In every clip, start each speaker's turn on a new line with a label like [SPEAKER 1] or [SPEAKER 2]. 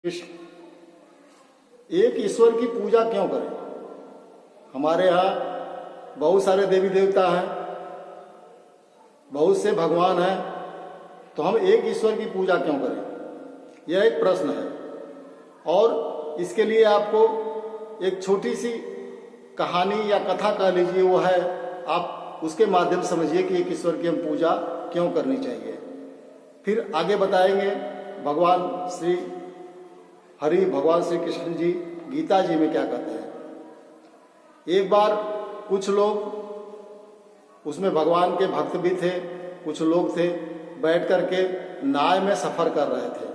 [SPEAKER 1] एक ईश्वर की पूजा क्यों करें? हमारे यहाँ बहुत सारे देवी देवता हैं, बहुत से भगवान हैं, तो हम एक ईश्वर की पूजा क्यों करें? यह एक प्रश्न है। और इसके लिए आपको एक छोटी सी कहानी या कथा कह लीजिए, वो है, आप उसके माध्यम से समझिए कि एक ईश्वर की हम पूजा क्यों करनी चाहिए। फिर आगे बताएंगे भगवान श्री कृष्ण जी गीता जी में क्या कहते हैं। एक बार कुछ लोग, उसमें भगवान के भक्त भी थे, कुछ लोग थे, बैठ करके नाव में सफर कर रहे थे।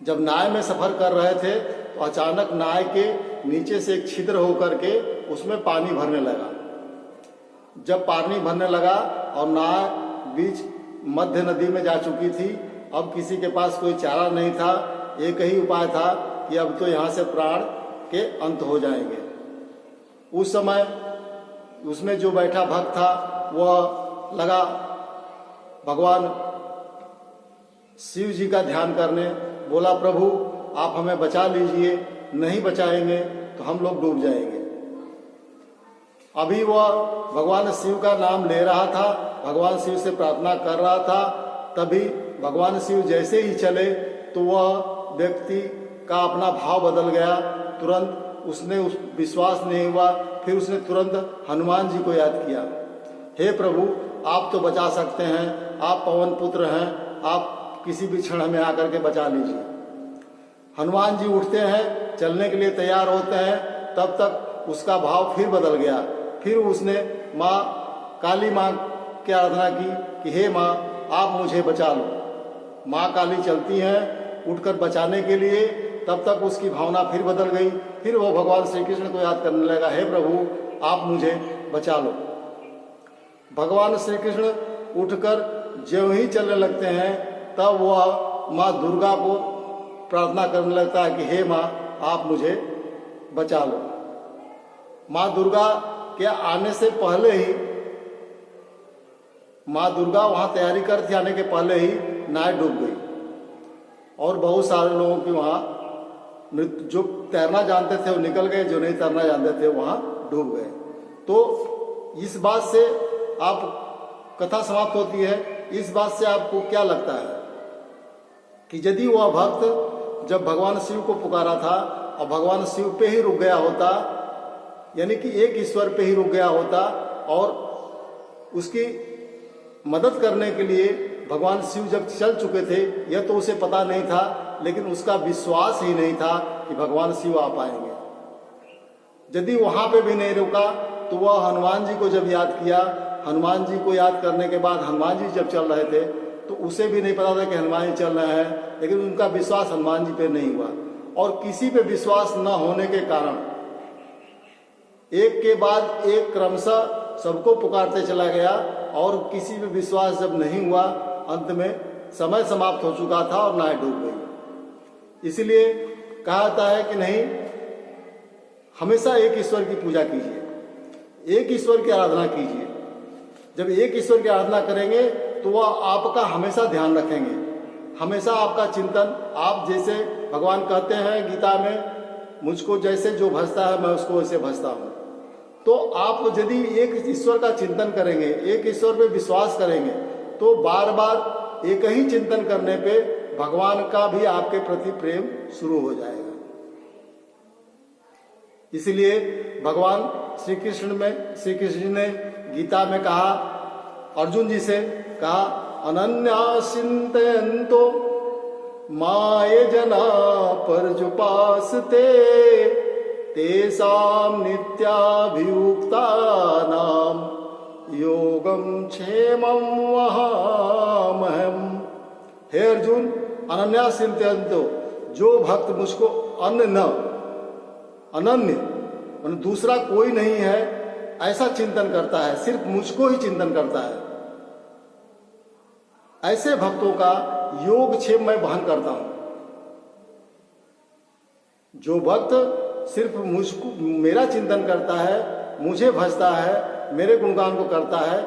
[SPEAKER 1] जब नाव में सफर कर रहे थे तो अचानक नाव के नीचे से एक छिद्र होकर के उसमें पानी भरने लगा। जब पानी भरने लगा और नाव बीच मध्य नदी में जा चुकी थी, अब किसी के पास कोई चारा नहीं था। एक ही उपाय था कि अब तो यहाँ से प्राण के अंत हो जाएंगे। उस समय उसमें जो बैठा भक्त था वह लगा भगवान शिव जी का ध्यान करने, बोला, प्रभु आप हमें बचा लीजिए, नहीं बचाएंगे तो हम लोग डूब जाएंगे। अभी वह भगवान शिव का नाम ले रहा था, भगवान शिव से प्रार्थना कर रहा था, तभी भगवान शिव जैसे ही चले तो वह व्यक्ति का अपना भाव बदल गया। तुरंत उसने विश्वास नहीं हुआ, फिर उसने तुरंत हनुमान जी को याद किया। हे प्रभु, आप तो बचा सकते हैं, आप पवन पुत्र हैं, आप किसी भी क्षण हमें आकर के बचा लीजिए। हनुमान जी उठते हैं, चलने के लिए तैयार होते हैं, तब तक उसका भाव फिर बदल गया। फिर उसने माँ काली माँ की आराधना की कि हे माँ, आप मुझे बचा लो। माँ काली चलती हैं उठकर बचाने के लिए, तब तक उसकी भावना फिर बदल गई। फिर वो भगवान श्री कृष्ण को याद करने लगा, हे प्रभु आप मुझे बचा लो। भगवान श्री कृष्ण उठकर ज्यों ही चलने लगते हैं, तब वह माँ दुर्गा को प्रार्थना करने लगता है कि हे माँ आप मुझे बचा लो। माँ दुर्गा के आने से पहले ही, माँ दुर्गा वहाँ तैयारी करती आने के पहले ही नाव डूब गई और बहुत सारे लोगों की वहाँ मृत्यु, जो तैरना जानते थे वो निकल गए, जो नहीं तैरना जानते थे वहाँ डूब गए। तो इस बात से आप कथा समाप्त होती है। इस बात से आपको क्या लगता है कि यदि वह भक्त जब भगवान शिव को पुकारा था और भगवान शिव पे ही रुक गया होता, यानी कि एक ईश्वर पे ही रुक गया होता और उसकी मदद करने के लिए भगवान शिव जब चल चुके थे, यह तो उसे पता नहीं था, लेकिन उसका विश्वास ही नहीं था कि भगवान शिव आ पाएंगे। यदि वहां पे भी नहीं रुका तो वह हनुमान जी को जब याद किया, हनुमान जी को याद करने के बाद हनुमान जी जब चल रहे थे तो उसे भी नहीं पता था कि हनुमान जी चल रहे हैं, लेकिन उनका विश्वास हनुमान जी पे नहीं हुआ। और किसी पे विश्वास न होने के कारण एक के बाद एक क्रमशः सबको पुकारते चला गया और किसी पे विश्वास जब नहीं हुआ, अंत में समय समाप्त हो चुका था और नाव डूब गई। इसलिए कहा जाता है कि नहीं, हमेशा एक ईश्वर की पूजा कीजिए, एक ईश्वर की आराधना कीजिए। जब एक ईश्वर की आराधना करेंगे तो वह आपका हमेशा ध्यान रखेंगे, हमेशा आपका चिंतन, आप जैसे भगवान कहते हैं गीता में, मुझको जैसे जो भजता है मैं उसको वैसे भजता हूँ। तो आप यदि एक ईश्वर का चिंतन करेंगे, एक ईश्वर पे विश्वास करेंगे, तो बार बार एक ही चिंतन करने पे भगवान का भी आपके प्रति प्रेम शुरू हो जाएगा। इसलिए भगवान श्री कृष्ण जी ने गीता में कहा, अर्जुन जी से कहा, अनन्या चिंतयन्तो माये जना पर्युपासते तेषां नित्याभियुक्तानां योगम क्षेमम वहामहम। हे अर्जुन, अनन्या चिंतयन्तो, जो भक्त मुझको अनन्य दूसरा कोई नहीं है ऐसा चिंतन करता है, सिर्फ मुझको ही चिंतन करता है, ऐसे भक्तों का योग क्षेम मैं वहन करता हूं। जो भक्त सिर्फ मुझको, मेरा चिंतन करता है, मुझे भजता है, मेरे गुणगान को करता है,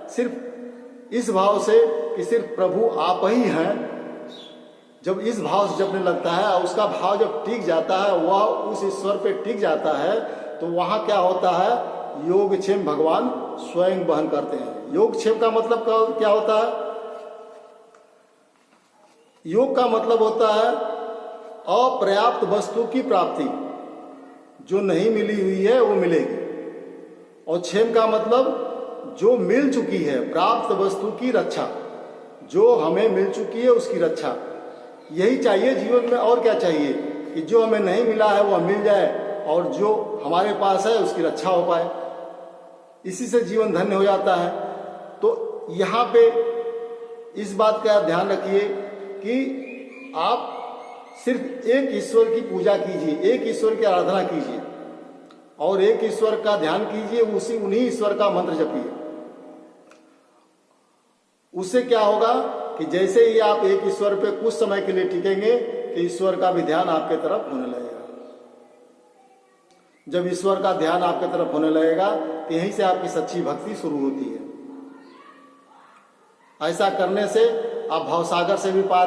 [SPEAKER 1] सिर्फ इस भाव से कि सिर्फ प्रभु आप ही हैं, जब इस भाव से जपने लगता है और उसका भाव जब टिक जाता है, वह उस ईश्वर पे टिक जाता है, तो वहाँ क्या होता है, योगक्षेम भगवान स्वयं वहन करते हैं। योगक्षेम का मतलब क्या होता है? योग का मतलब होता है अपर्याप्त वस्तु की प्राप्ति, जो नहीं मिली हुई है वो मिलेगी। और क्षेम का मतलब जो मिल चुकी है, प्राप्त वस्तु की रक्षा, जो हमें मिल चुकी है उसकी रक्षा। यही चाहिए जीवन में, और क्या चाहिए? कि जो हमें नहीं मिला है वह मिल जाए और जो हमारे पास है उसकी रक्षा हो पाए। इसी से जीवन धन्य हो जाता है। तो यहाँ पे इस बात का ध्यान रखिए कि आप सिर्फ एक ईश्वर की पूजा कीजिए, एक ईश्वर की आराधना कीजिए और एक ईश्वर का ध्यान कीजिए, उन्हीं ईश्वर का मंत्र जपिए। उससे क्या होगा कि जैसे ही आप एक ईश्वर पे कुछ समय के लिए टिकेंगे तो ईश्वर का भी ध्यान आपके तरफ होने लगेगा। जब ईश्वर का ध्यान आपके तरफ होने लगेगा तो यहीं से आपकी सच्ची भक्ति शुरू होती है। ऐसा करने से आप भवसागर से भी पार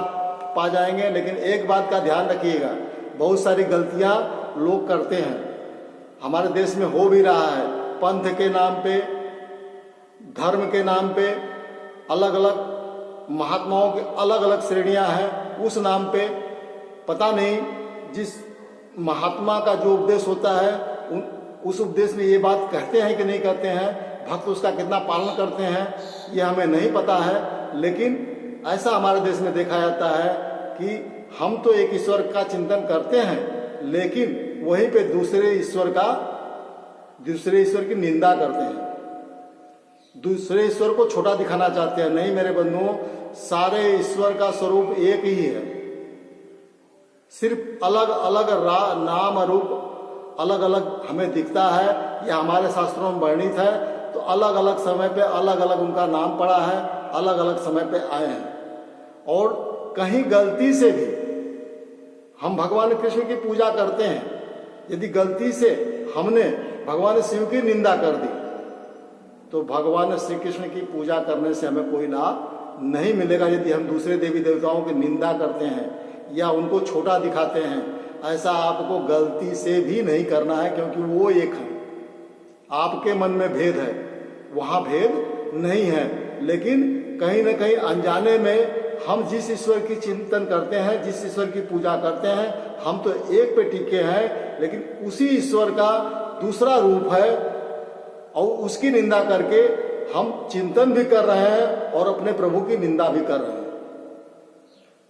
[SPEAKER 1] पा जाएंगे। लेकिन एक बात का ध्यान रखिएगा, बहुत सारी गलतियां लोग करते हैं, हमारे देश में हो भी रहा है। पंथ के नाम पे, धर्म के नाम पे अलग अलग महात्माओं के अलग अलग श्रेणियां हैं। उस नाम पे पता नहीं जिस महात्मा का जो उपदेश होता है उस उपदेश में ये बात कहते हैं कि नहीं कहते हैं, भक्त उसका कितना पालन करते हैं, ये हमें नहीं पता है। लेकिन ऐसा हमारे देश में देखा जाता है कि हम तो एक ईश्वर का चिंतन करते हैं, लेकिन वहीं पे दूसरे ईश्वर की निंदा करते हैं, दूसरे ईश्वर को छोटा दिखाना चाहते हैं। नहीं मेरे बंधुओं, सारे ईश्वर का स्वरूप एक ही है, सिर्फ अलग अलग नाम रूप अलग अलग हमें दिखता है। यह हमारे शास्त्रों में वर्णित है। तो अलग अलग समय पे अलग अलग उनका नाम पड़ा है, अलग अलग समय पे आए हैं। और कहीं गलती से भी हम भगवान कृष्ण की पूजा करते हैं, यदि गलती से हमने भगवान शिव की निंदा कर दी तो भगवान श्री कृष्ण की पूजा करने से हमें कोई लाभ नहीं मिलेगा। यदि हम दूसरे देवी देवताओं की निंदा करते हैं या उनको छोटा दिखाते हैं, ऐसा आपको गलती से भी नहीं करना है, क्योंकि वो एक है। आपके मन में भेद है, वहाँ भेद नहीं है। लेकिन कहीं न कहीं अनजाने में हम जिस ईश्वर की चिंतन करते हैं, जिस ईश्वर की पूजा करते हैं, हम तो एक पे टिके हैं, लेकिन उसी ईश्वर का दूसरा रूप है और उसकी निंदा करके हम चिंतन भी कर रहे हैं और अपने प्रभु की निंदा भी कर रहे हैं।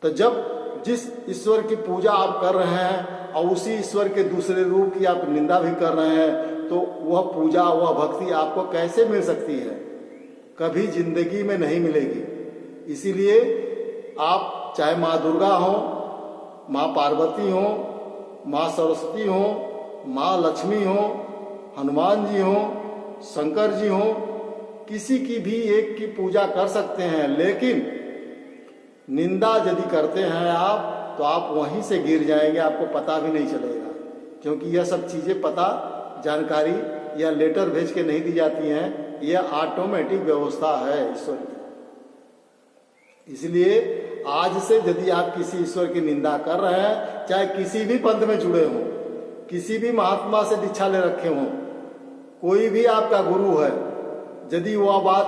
[SPEAKER 1] तो जब जिस ईश्वर की पूजा आप कर रहे हैं और उसी ईश्वर के दूसरे रूप की आप निंदा भी कर रहे हैं, तो वह पूजा, वह भक्ति आपको कैसे मिल सकती है? कभी जिंदगी में नहीं मिलेगी। इसीलिए आप चाहे माँ दुर्गा हो, माँ पार्वती हो, माँ सरस्वती हो, माँ लक्ष्मी हो, हनुमान जी हो, शंकर जी हो, किसी की भी एक की पूजा कर सकते हैं। लेकिन निंदा यदि करते हैं आप, तो आप वहीं से गिर जाएंगे, आपको पता भी नहीं चलेगा। क्योंकि यह सब चीज़ें पता, जानकारी या लेटर भेज के नहीं दी जाती हैं, यह ऑटोमेटिक व्यवस्था है ईश्वर की। इसलिए आज से यदि आप किसी ईश्वर की निंदा कर रहे हैं, चाहे किसी भी पंथ में जुड़े हों, किसी भी महात्मा से दीक्षा ले रखे हों, कोई भी आपका गुरु है, यदि वह बात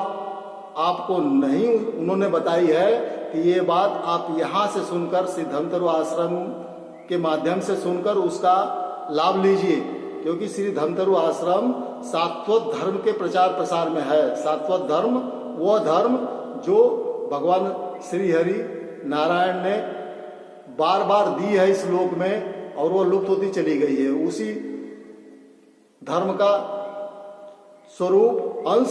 [SPEAKER 1] आपको नहीं उन्होंने बताई है कि ये बात आप यहाँ से सुनकर, सिद्धंतरु आश्रम के माध्यम से सुनकर उसका लाभ लीजिए। क्योंकि श्री धर्मतरु आश्रम सात्वत धर्म के प्रचार प्रसार में है। सात्वत धर्म वह धर्म जो भगवान श्री हरि नारायण ने बार बार दी है इस लोक में, और वो लुप्त होती चली गई है। उसी धर्म का स्वरूप अंश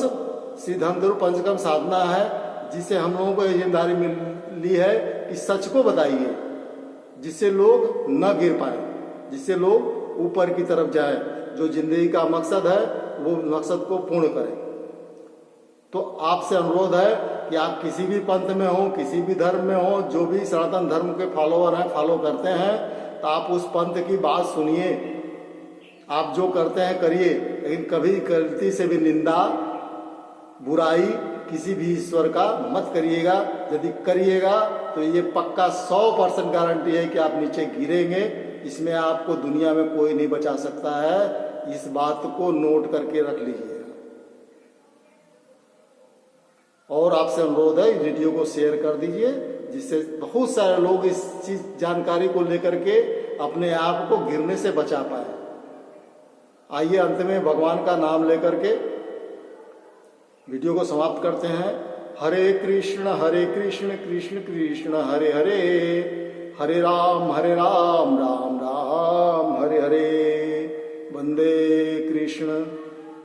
[SPEAKER 1] श्री धर्मतरु पंचकम साधना है, जिसे हम लोगों को ये जिम्मेदारी मिली है कि सच को बताइए, जिससे लोग न गिर पाए, जिससे लोग ऊपर की तरफ जाए। जो जिंदगी का मकसद है वो मकसद को पूर्ण करें। तो आपसे अनुरोध है कि आप किसी भी पंथ में हो, किसी भी धर्म में हो, जो भी सनातन धर्म के फॉलोअर हैं, फॉलो करते हैं, तो आप उस पंथ की बात सुनिए, आप जो करते हैं करिए, लेकिन कभी गलती से भी निंदा, बुराई किसी भी ईश्वर का मत करिएगा। यदि करिएगा तो ये पक्का 100% गारंटी है कि आप नीचे गिरेंगे। इसमें आपको दुनिया में कोई नहीं बचा सकता है। इस बात को नोट करके रख लीजिए। और आपसे अनुरोध है, इस वीडियो को शेयर कर दीजिए, जिससे बहुत सारे लोग इस चीज जानकारी को लेकर के अपने आप को गिरने से बचा पाए। आइए अंत में भगवान का नाम लेकर के वीडियो को समाप्त करते हैं। हरे कृष्ण कृष्ण कृष्ण हरे हरे, हरे राम राम राम हरे हरे। वंदे कृष्ण।